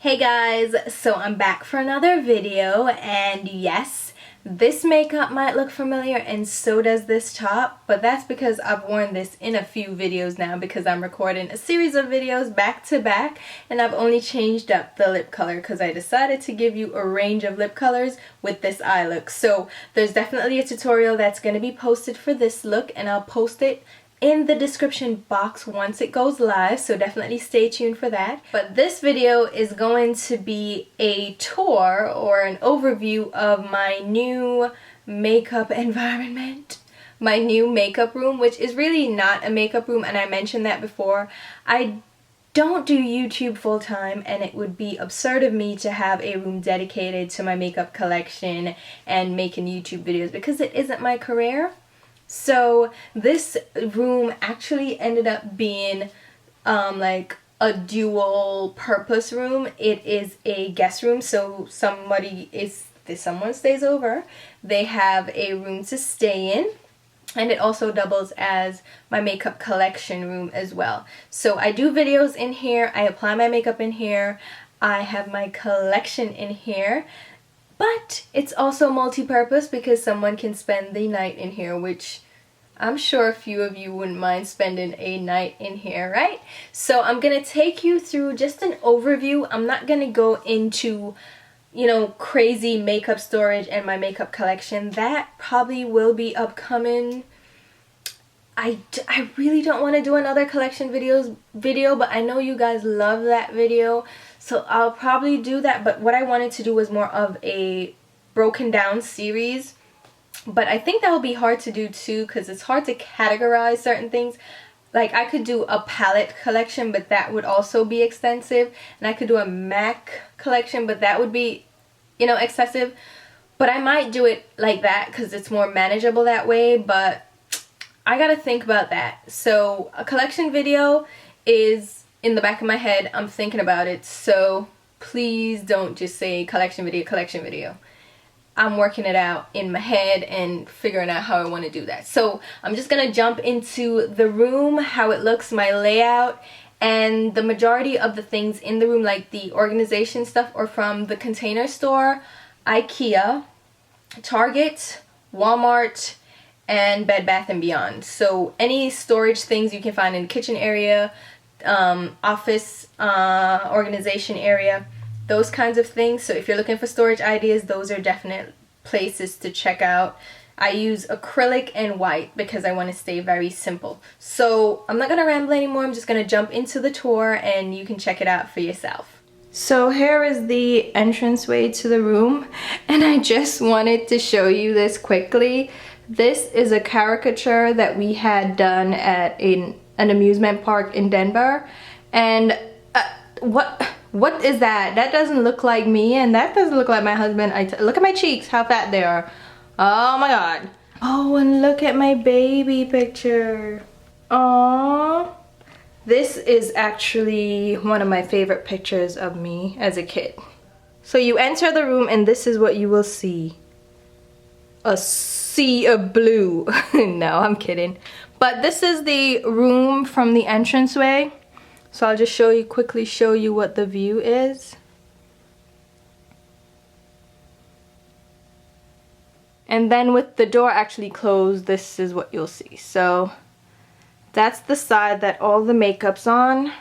Hey guys, so I'm back for another video, and yes, this makeup might look familiar and so does this top, but that's because I've worn this in a few videos now because I'm recording a series of videos back to back, and I've only changed up the lip color because I decided to give you a range of lip colors with this eye look. So there's definitely a tutorial that's going to be posted for this look, and I'll post it in the description box once it goes live, so definitely stay tuned for that. But this video is going to be a tour or an overview of my new makeup environment, my new makeup room, which is really not a makeup room, and I mentioned that before. I don't do YouTube full-time, and it would be absurd of me to have a room dedicated to my makeup collection and making YouTube videos because it isn't my career. So this room actually ended up being like a dual purpose room. It is a guest room, so someone stays over. They have a room to stay in, and it also doubles as my makeup collection room as well. So I do videos in here, I apply my makeup in here, I have my collection in here. But it's also multi-purpose because someone can spend the night in here, which I'm sure a few of you wouldn't mind spending a night in here, right? So I'm going to take you through just an overview. I'm not going to go into, you know, crazy makeup storage and my makeup collection. That probably will be upcoming. I really don't want to do another collection video, but I know you guys love that video. So I'll probably do that, but what I wanted to do was more of a broken down series. But I think that will be hard to do too because it's hard to categorize certain things. Like I could do a palette collection, but that would also be extensive. And I could do a MAC collection, but that would be, you know, excessive. But I might do it like that because it's more manageable that way, but I gotta think about that. So a collection video is in the back of my head. I'm thinking about it, so please don't just say collection video. I'm working it out in my head and figuring out how I want to do that. So I'm just gonna jump into the room, how it looks, my layout, and the majority of the things in the room, like the organization stuff, are from the Container Store, Ikea, Target, Walmart, and Bed Bath & Beyond. So any storage things you can find in the kitchen area, office, organization area, those kinds of things. So if you're looking for storage ideas, those are definite places to check out. I use acrylic and white because I want to stay very simple. So I'm not going to ramble anymore. I'm just going to jump into the tour and you can check it out for yourself. So here is the entranceway to the room, and I just wanted to show you this quickly. This is a caricature that we had done at an amusement park in Denver, and what is that? That doesn't look like me, and that doesn't look like my husband. Look at my cheeks, how fat they are. Oh my god. Oh, and look at my baby picture. Aww. This is actually one of my favorite pictures of me as a kid. So you enter the room and this is what you will see. A sea of blue. No, I'm kidding. But this is the room from the entranceway. So I'll just quickly show you what the view is. And then with the door actually closed, this is what you'll see. So that's the side that all the makeup's on.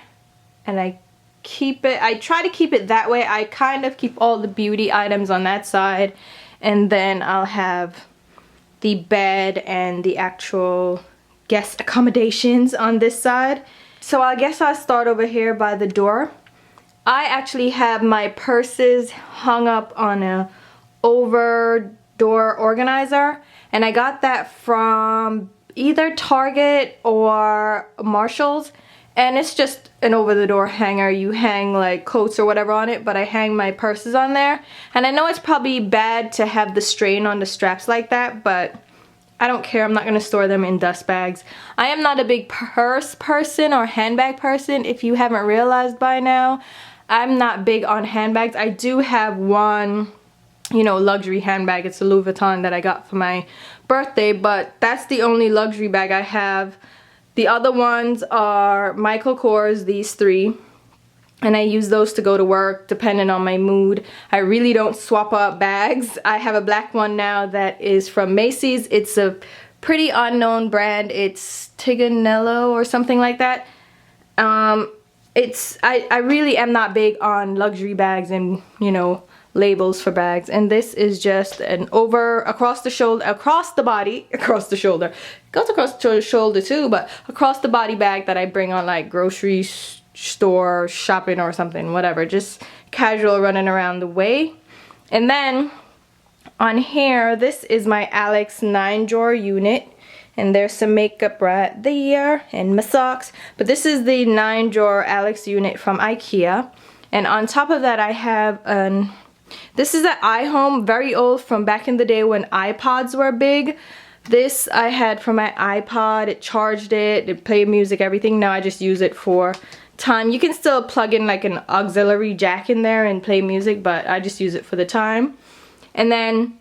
And I try to keep it that way. I kind of keep all the beauty items on that side. And then I'll have the bed and the actual guest accommodations on this side. So I guess I'll start over here by the door. I actually have my purses hung up on a over door organizer, and I got that from either Target or Marshall's, and it's just an over the door hanger. You hang like coats or whatever on it, but I hang my purses on there. And I know it's probably bad to have the strain on the straps like that, but I don't care. I'm not going to store them in dust bags. I am not a big purse person or handbag person. If you haven't realized by now, I'm not big on handbags. I do have one, you know, luxury handbag. It's a Louis Vuitton that I got for my birthday, but that's the only luxury bag I have. The other ones are Michael Kors, these three. and I use those to go to work depending on my mood. I really don't swap out bags. I have a black one now that is from Macy's. It's a pretty unknown brand. It's Tiganello or something like that. I really am not big on luxury bags and, you know, labels for bags, and this is just an across the shoulder, across the body, across the shoulder. It goes across the shoulder too, but across the body bag that I bring on like grocery store shopping or something, whatever, just casual running around the way. And then on here, this is my Alex 9-drawer unit, and there's some makeup right there and my socks, but this is the 9-drawer Alex unit from Ikea. And on top of that, I have this is an iHome, very old, from back in the day when iPods were big. This I had for my iPod. It charged it played music, everything. Now I just use it for time. You can still plug in like an auxiliary jack in there and play music, but I just use it for the time. And then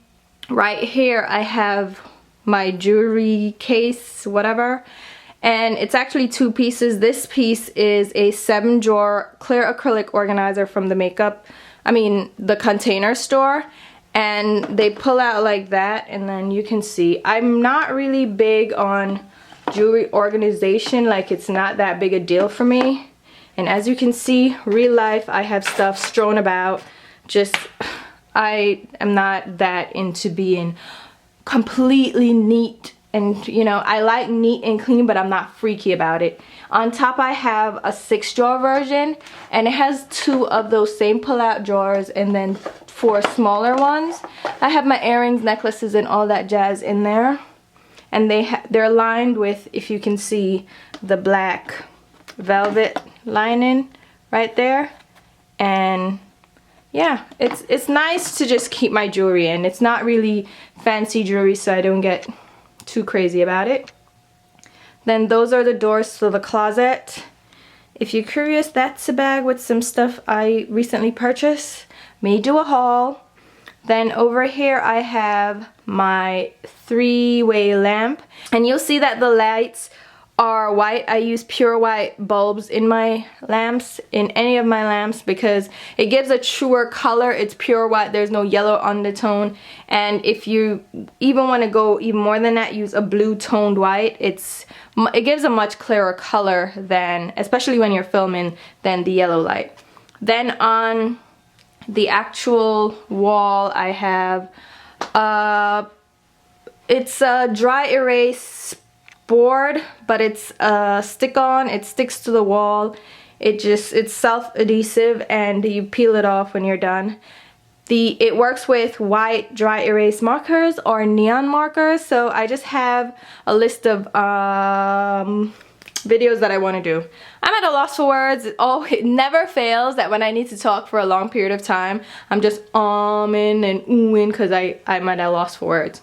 right here I have my jewelry case, whatever. And it's actually 2 pieces. This piece is a 7-drawer clear acrylic organizer from the Container Store, and they pull out like that, and then you can see I'm not really big on jewelry organization. Like, it's not that big a deal for me. And as you can see, real life, I have stuff strewn about. Just, I am not that into being completely neat, and you know, I like neat and clean, but I'm not freaky about it. On top I have a 6-drawer version, and it has 2 of those same pull-out drawers and then 4 smaller ones. I have my earrings, necklaces, and all that jazz in there, and they're lined with, if you can see, the black velvet lining right there. And yeah, it's nice to just keep my jewelry in. It's not really fancy jewelry, so I don't get too crazy about it. Then those are the doors to the closet. If you're curious, that's a bag with some stuff I recently purchased. May do a haul. Then over here I have my 3-way lamp, and you'll see that the lights are white. I use pure white bulbs in my lamps, in any of my lamps, because it gives a truer color. It's pure white, there's no yellow undertone. And if you even want to go even more than that, use a blue toned white. It gives a much clearer color than, especially when you're filming, than the yellow light. Then on the actual wall I have it's a dry erase board, but it's stick-on. It sticks to the wall. It's self-adhesive, and you peel it off when you're done. It works with white dry erase markers or neon markers, so I just have a list of videos that I want to do. I'm at a loss for words. It never fails that when I need to talk for a long period of time, I'm just umming and oohing because I'm at a loss for words.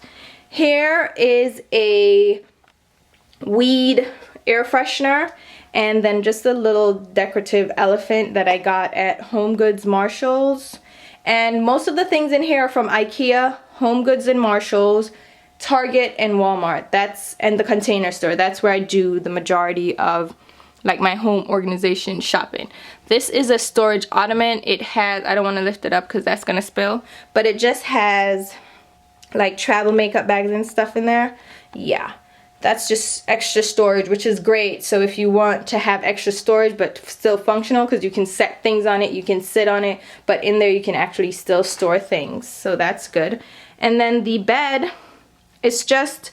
Here is a weed air freshener, and then just a little decorative elephant that I got at Home Goods Marshalls. And most of the things in here are from Ikea, Home Goods and Marshalls, Target, and Walmart. And the Container Store. That's where I do the majority of like my home organization shopping. This is a storage ottoman. It has, I don't want to lift it up because that's gonna spill, but it just has like travel makeup bags and stuff in there. Yeah, that's just extra storage, which is great. So if you want to have extra storage but still functional, because you can set things on it, you can sit on it, but in there you can actually still store things, so that's good. And then the bed, it's just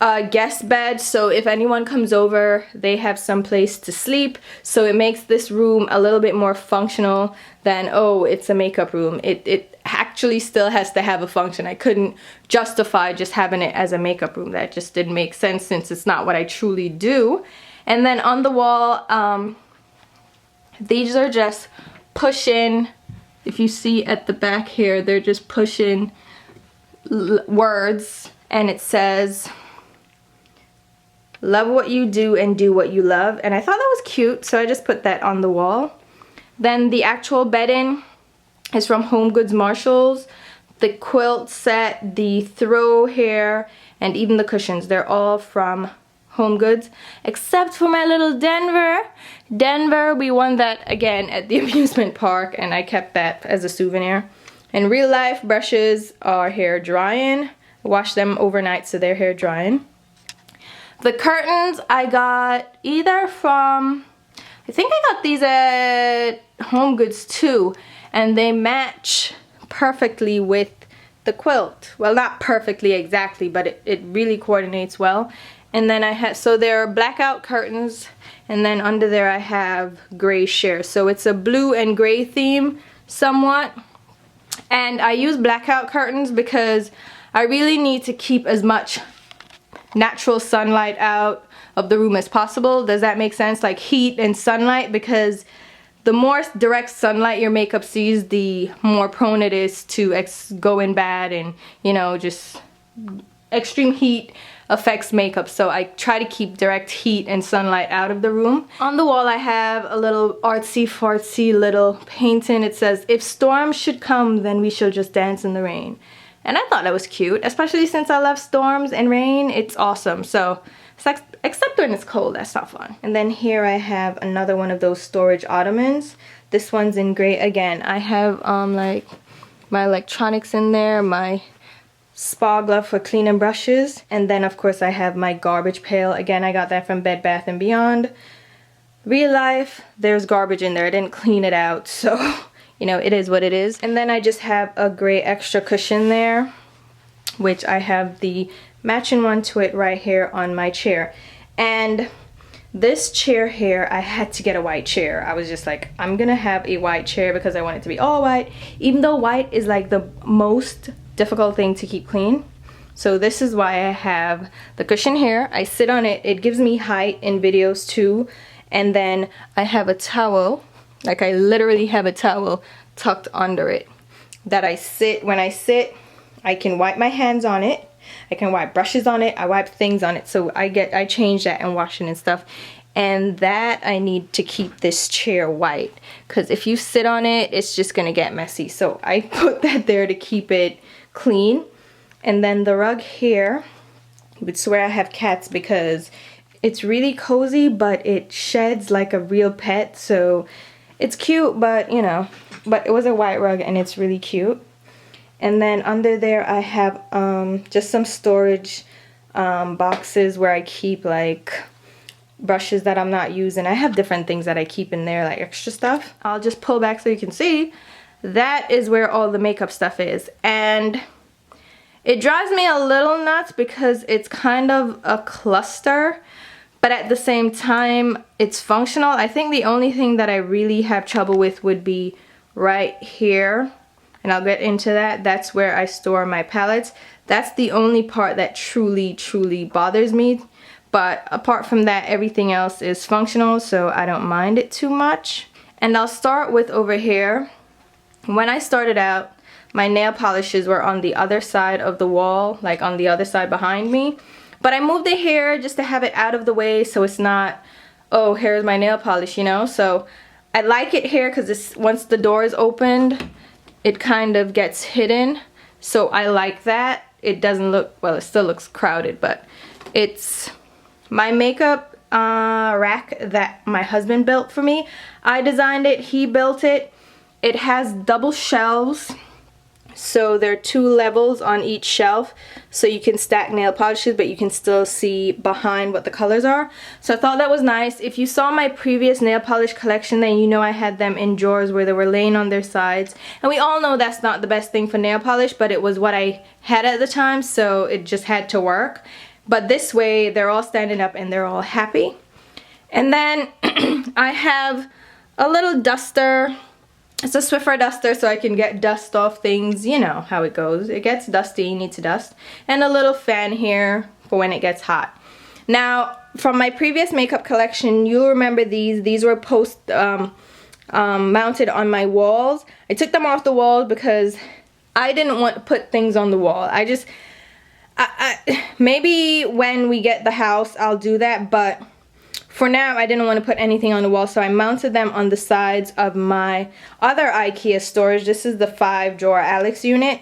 a guest bed, so if anyone comes over, they have some place to sleep. So it makes this room a little bit more functional than, oh, it's a makeup room. It actually still has to have a function. I couldn't justify just having it as a makeup room. That just didn't make sense since it's not what I truly do. And then on the wall, these are just push-in. If you see at the back here, they're just push-in words, and it says, "Love what you do and do what you love." And I thought that was cute, so I just put that on the wall. Then the actual bedding is from Home Goods Marshalls. The quilt set, the throw hair, and even the cushions, they're all from home goods, except for my little Denver. We won that again at the amusement park, and I kept that as a souvenir. And real life brushes are hair drying. Wash them overnight so they're hair drying. The curtains I got either from, I think I got these at Home Goods too, and they match perfectly with the quilt. Well, not perfectly exactly, but it really coordinates well. And then I had, so there are blackout curtains, and then under there I have gray sheer. So it's a blue and gray theme somewhat. And I use blackout curtains because I really need to keep as much natural sunlight out of the room as possible. Does that make sense? Like heat and sunlight, because the more direct sunlight your makeup sees, the more prone it is to go in bad, and you know, just extreme heat affects makeup. So I try to keep direct heat and sunlight out of the room. On the wall I have a little artsy fartsy little painting. It says, "If storms should come, then we shall just dance in the rain." And I thought that was cute, especially since I love storms and rain. It's awesome. So, except when it's cold, that's not fun. And then here I have another one of those storage ottomans. This one's in gray again. I have like my electronics in there, my spa glove for cleaning brushes, and then of course I have my garbage pail. Again, I got that from Bed Bath & Beyond. Real life, there's garbage in there. I didn't clean it out, so you know, it is what it is. And then I just have a gray extra cushion there, which I have the matching one to it right here on my chair. And this chair here, I had to get a white chair. I was just like, I'm gonna have a white chair because I want it to be all white, even though white is like the most difficult thing to keep clean. So this is why I have the cushion here. I sit on it. It gives me height in videos too. And then I have a towel. Like I literally have a towel tucked under it that I sit, when I sit, I can wipe my hands on it. I can wipe brushes on it. I wipe things on it. So I change that and wash it and stuff. And that I need to keep this chair white, because if you sit on it, it's just gonna get messy. So I put that there to keep it clean. And then the rug here, you would swear I have cats because it's really cozy, but it sheds like a real pet. So it's cute, but you know, but it was a white rug and it's really cute. And then under there I have just some storage boxes where I keep like brushes that I'm not using. I have different things that I keep in there, like extra stuff. I'll just pull back so you can see. That is where all the makeup stuff is. And it drives me a little nuts because it's kind of a cluster, but at the same time it's functional. I think the only thing that I really have trouble with would be right here, and I'll get into that. That's where I store my palettes. That's the only part that truly bothers me. But apart from that, everything else is functional, so I don't mind it too much. And I'll start with over here. When I started out, my nail polishes were on the other side of the wall, like on the other side behind me. But I moved it here just to have it out of the way so it's not, oh, here's my nail polish, you know? So I like it here because once the door is opened, it kind of gets hidden. So I like that. It doesn't look, well, it still looks crowded, but it's my makeup rack that my husband built for me. I designed it, he built it. It has double shelves. So there are 2 levels on each shelf, so you can stack nail polishes, but you can still see behind what the colors are. So I thought that was nice. If you saw my previous nail polish collection, then you know I had them in drawers where they were laying on their sides. And we all know that's not the best thing for nail polish, but it was what I had at the time, so it just had to work. But this way, they're all standing up and they're all happy. And then I have a little duster. It's a Swiffer duster, so I can get dust off things. You know how it goes. It gets dusty, you need to dust. And a little fan here for when it gets hot. Now, from my previous makeup collection, you'll remember these. These were mounted on my walls. I took them off the walls because I didn't want to put things on the wall. Maybe when we get the house, I'll do that, but for now, I didn't want to put anything on the wall, so I mounted them on the sides of my other Ikea storage. This is the 5-drawer Alex unit.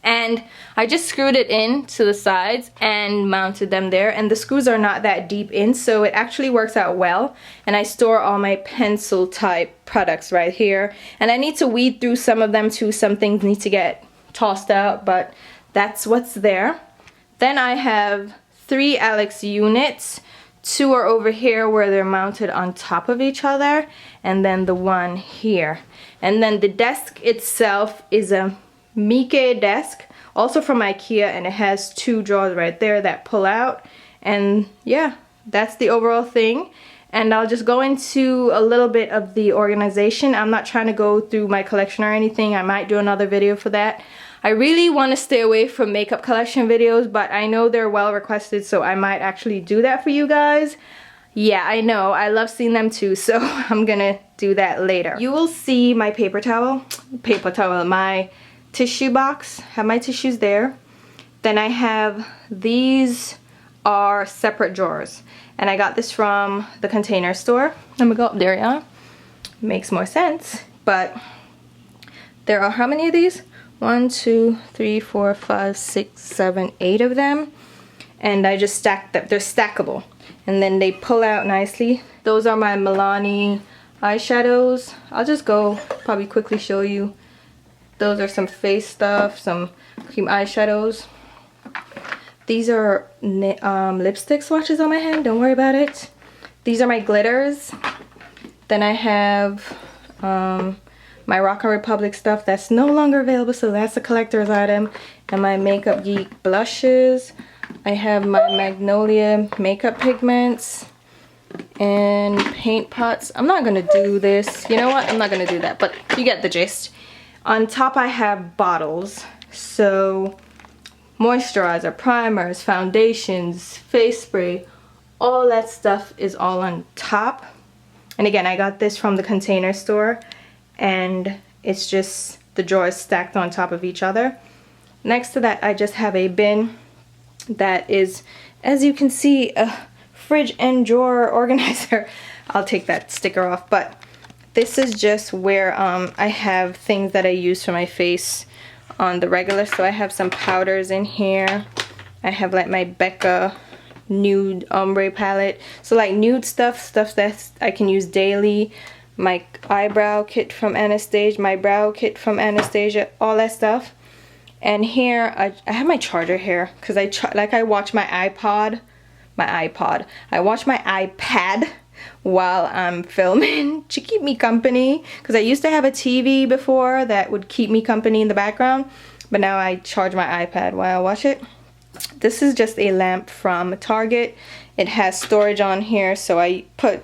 And I just screwed it in to the sides and mounted them there, and the screws are not that deep in, so it actually works out well. And I store all my pencil type products right here, and I need to weed through some of them too. Some things need to get tossed out, but that's what's there. Then I have 3 Alex units. 2 are over here where they're mounted on top of each other, and then the one here. And then the desk itself is a Mieke desk, also from Ikea, and it has 2 drawers right there that pull out. And yeah, that's the overall thing. And I'll just go into a little bit of the organization. I'm not trying to go through my collection or anything. I might do another video for that. I really want to stay away from makeup collection videos, but I know they're well requested, so I might actually do that for you guys. Yeah, I know, I love seeing them too, so I'm gonna do that later. You will see my my tissue box. Have my tissues there. Then I have, these are separate drawers, and I got this from the Container Store. Let me go up there, yeah. Makes more sense, but there are how many of these? 1, 2, 3, 4, 5, 6, 7, 8 of them, and I just stacked them. They're stackable, and then they pull out nicely. Those are my Milani eyeshadows. I'll just go probably quickly show you. Those are some face stuff, some cream eyeshadows. These are lipstick swatches on my hand, don't worry about it. These are my glitters. Then I have my Rock & Republic stuff that's no longer available, so that's a collector's item. And my Makeup Geek blushes. I have my Magnolia makeup pigments and paint pots. I'm not gonna do this. You know what? I'm not gonna do that, but you get the gist. On top I have bottles. So moisturizer, primers, foundations, face spray, all that stuff is all on top. And again, I got this from the Container Store, and it's just the drawers stacked on top of each other. Next to that, I just have a bin that is, as you can see, a fridge and drawer organizer. I'll take that sticker off, but this is just where I have things that I use for my face on the regular. So I have some powders in here. I have like my Becca nude ombre palette, so like nude stuff that I can use daily. My eyebrow kit from Anastasia, my brow kit from Anastasia, all that stuff. And here I have my charger here because I watch my iPad. I watch my iPad while I'm filming to keep me company, because I used to have a TV before that would keep me company in the background, but now I charge my iPad while I watch it. This is just a lamp from Target. It has storage on here, so I put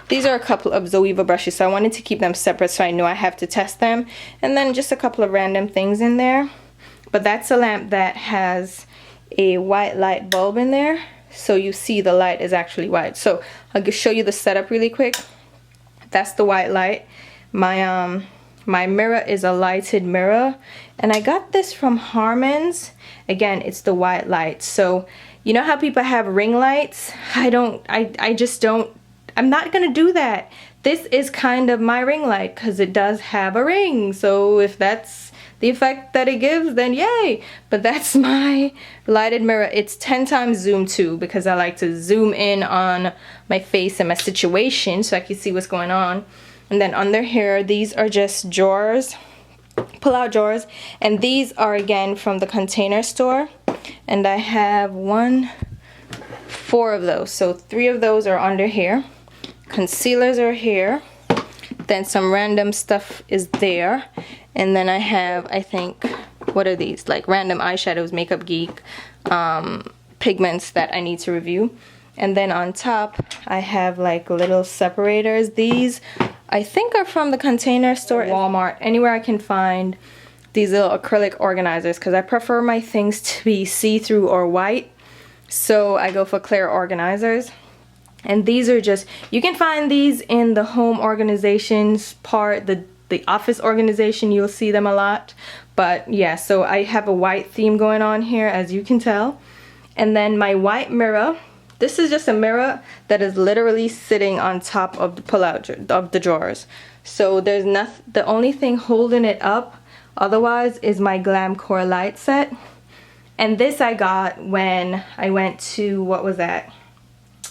these are a couple of Zoeva brushes, so I wanted to keep them separate so I know I have to test them, and then just a couple of random things in there. But that's a lamp that has a white light bulb in there, so you see the light is actually white. So I'll just show you the setup really quick. That's the white light. My mirror is a lighted mirror, and I got this from Harmon's. Again, it's the white light. So you know how people have ring lights? I just don't, I'm not gonna do that. This is kind of my ring light because it does have a ring. So if that's the effect that it gives, then yay. But that's my lighted mirror. It's 10 times zoom too, because I like to zoom in on my face and my situation so I can see what's going on. And then under here, these are just drawers, pull-out drawers, and these are again from the Container Store, and I have 4 of those, so 3 of those are under here. Concealers are here, then some random stuff is there, and then I have, I think, what are these, like random eyeshadows, Makeup Geek pigments that I need to review. And then on top I have like little separators. These I think are from the Container Store, Walmart, anywhere I can find these little acrylic organizers, because I prefer my things to be see-through or white, so I go for clear organizers. And these are just, you can find these in the home organizations part, the office organization, you'll see them a lot. But yeah, so I have a white theme going on here, as you can tell. And then my white mirror. This is just a mirror that is literally sitting on top of the pull-out of the drawers. So there's nothing, the only thing holding it up otherwise is my Glam Core light set. And this I got when I went to, what was that?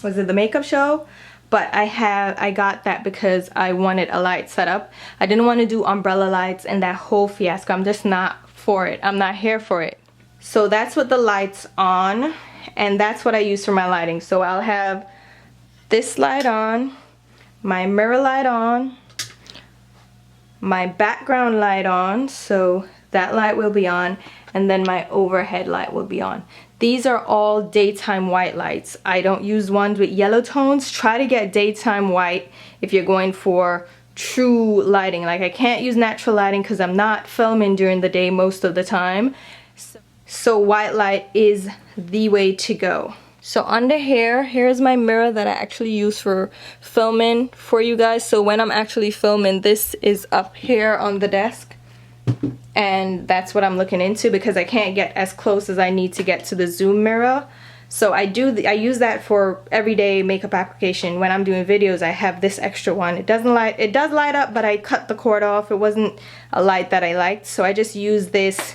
Was it the makeup show? But I got that because I wanted a light setup. I didn't want to do umbrella lights and that whole fiasco. I'm just not for it. I'm not here for it. So that's what the light's on, and that's what I use for my lighting. So I'll have this light on, my mirror light on, my background light on, so that light will be on, and then my overhead light will be on. These are all daytime white lights. I don't use ones with yellow tones. Try to get daytime white if you're going for true lighting. Like, I can't use natural lighting because I'm not filming during the day most of the time. So white light is the way to go. So under here, here's my mirror that I actually use for filming for you guys. So when I'm actually filming, this is up here on the desk. And that's what I'm looking into because I can't get as close as I need to get to the zoom mirror. So I use that for everyday makeup application. When I'm doing videos, I have this extra one. It does light up, but I cut the cord off. It wasn't a light that I liked, so I just use this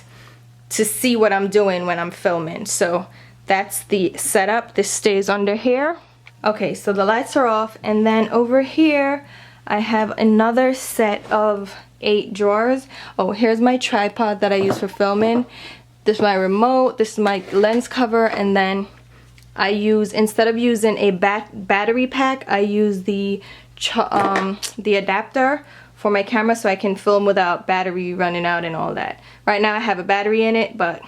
to see what I'm doing when I'm filming. So that's the setup. This stays under here. Okay, so the lights are off, and then over here I have another set of 8 drawers. Oh, here's my tripod that I use for filming. This is my remote, this is my lens cover, and then I use, instead of using a battery pack, I use the adapter for my camera so I can film without battery running out and all that. Right now I have a battery in it, but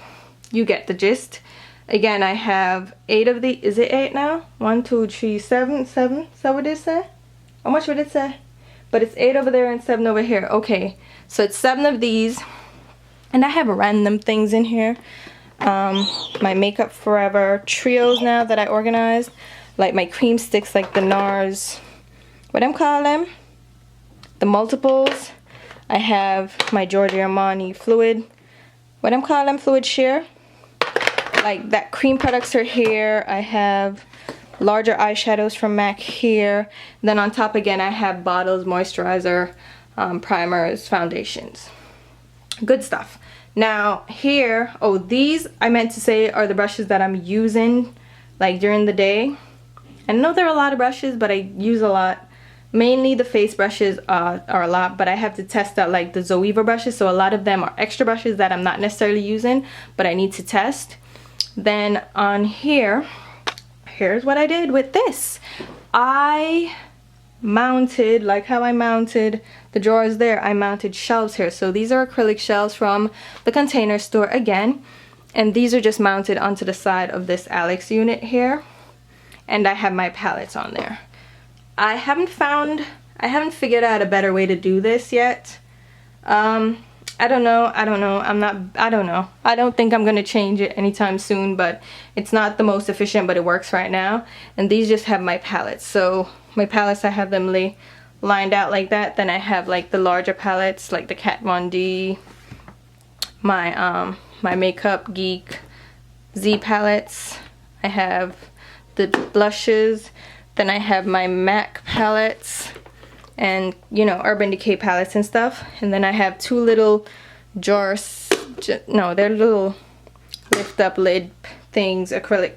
you get the gist. Again, I have 8 of the, is it 8 now? 1, 2, 3, 7, 7, is that what it say? How much would it say? But it's 8 over there and 7 over here. Okay, so it's 7 of these. And I have random things in here. My Makeup Forever trios now that I organized. Like my cream sticks, like the NARS, what I'm calling them? The multiples. I have my Giorgio Armani fluid, what I'm calling them, fluid sheer. Like that cream products are here. I have larger eyeshadows from MAC here. Then on top again I have bottles, moisturizer, primers, foundations. Good stuff. Now here, oh, these I meant to say are the brushes that I'm using like during the day. I know there are a lot of brushes, but I use a lot. Mainly the face brushes are a lot, but I have to test out like the Zoeva brushes, so a lot of them are extra brushes that I'm not necessarily using, but I need to test. Then on here, here's what I did with this. I mounted, like how I mounted the drawers there, I mounted shelves here. So these are acrylic shelves from the Container Store again, and these are just mounted onto the side of this Alex unit here, and I have my palettes on there. I haven't figured out a better way to do this yet. I don't know. I don't think I'm gonna change it anytime soon, but it's not the most efficient, but it works right now. And these just have my palettes. So my palettes, I have them lined out like that. Then I have like the larger palettes, like the Kat Von D, my Makeup Geek Z palettes. I have the blushes. Then I have my MAC palettes and, you know, Urban Decay palettes and stuff. And then I have 2 little jars, no, they're little lift up lid things, acrylic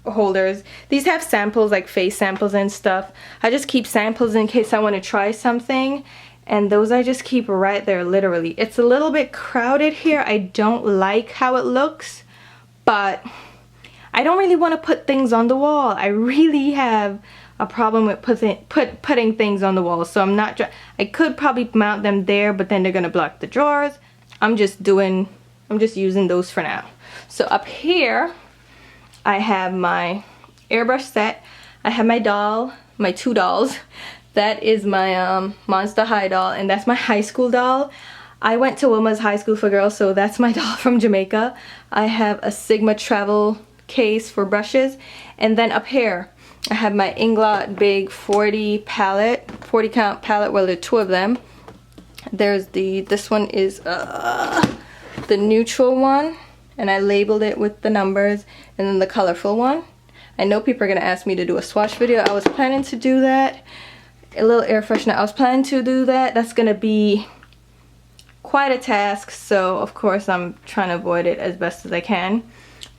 holders. These have samples, like face samples and stuff. I just keep samples in case I want to try something, and those I just keep right there, literally. It's a little bit crowded here. I don't like how it looks, but I don't really want to put things on the wall. I really have a problem with putting things on the wall, so I'm not. I could probably mount them there, but then they're gonna block the drawers. I'm just using those for now. So up here, I have my airbrush set. I have my doll, my 2 dolls. That is my Monster High doll, and that's my high school doll. I went to Wilma's High School for Girls, so that's my doll from Jamaica. I have a Sigma travel case for brushes, and then up here I have my Inglot Big 40 palette, 40 count palette. Well, there are 2 of them. There's this one is the neutral one, and I labeled it with the numbers, and then the colorful one. I know people are gonna ask me to do a swatch video. I was planning to do that. A little air freshener. I was planning to do that. That's gonna be quite a task, so of course I'm trying to avoid it as best as I can.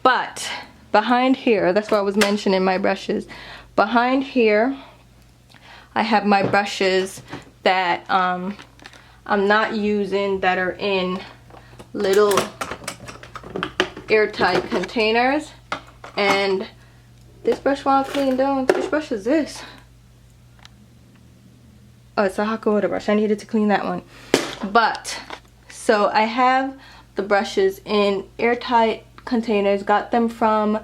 But behind here, that's what I was mentioning, my brushes. Behind here, I have my brushes that I'm not using, that are in little airtight containers. And this brush won't clean down. Which brush is this? Oh, it's a hot water brush. I needed to clean that one. But so I have the brushes in airtight containers, got them from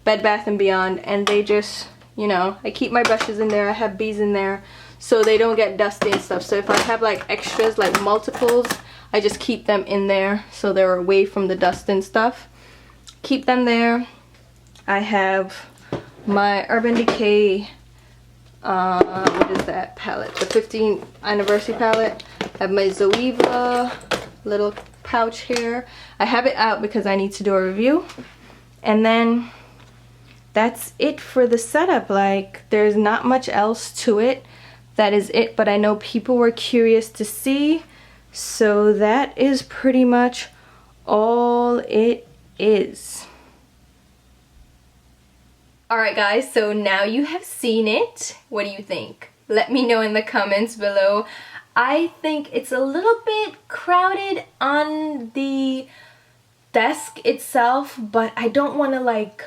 Bed Bath & Beyond, and they just, you know, I keep my brushes in there. I have bees in there so they don't get dusty and stuff. So if I have like extras, like multiples, I just keep them in there so they're away from the dust and stuff. Keep them there. I have my Urban Decay what is that palette? The 15th anniversary palette. I have my Zoeva little pouch here. I have it out because I need to do a review. And then that's it for the setup. Like, there's not much else to it. That is it, but I know people were curious to see, so that is pretty much all it is. Alright guys, so now you have seen it. What do you think? Let me know in the comments below. I think it's a little bit crowded on the desk itself, but I don't want to like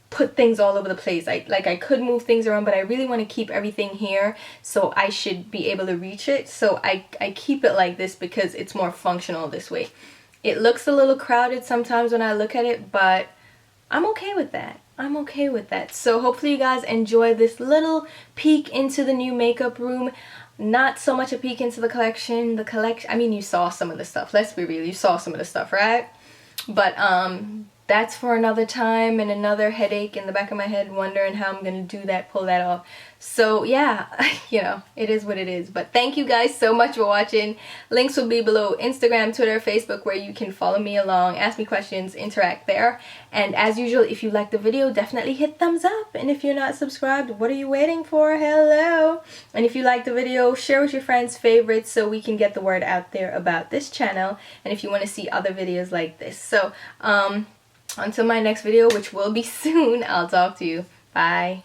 put things all over the place. I could move things around, but I really want to keep everything here, so I should be able to reach it. So I keep it like this because it's more functional this way. It looks a little crowded sometimes when I look at it, but I'm okay with that. I'm okay with that. So hopefully you guys enjoy this little peek into the new makeup room. Not so much a peek into the collection. I mean, you saw some of the stuff. Let's be real. You saw some of the stuff, right? But that's for another time and another headache in the back of my head, wondering how I'm going to do that, pull that off. So yeah, you know, it is what it is. But thank you guys so much for watching. Links will be below: Instagram, Twitter, Facebook, where you can follow me along, ask me questions, interact there. And as usual, if you liked the video, definitely hit thumbs up. And if you're not subscribed, what are you waiting for? Hello! And if you liked the video, share with your friends, favorites, so we can get the word out there about this channel. And if you want to see other videos like this. So, until my next video, which will be soon, I'll talk to you. Bye.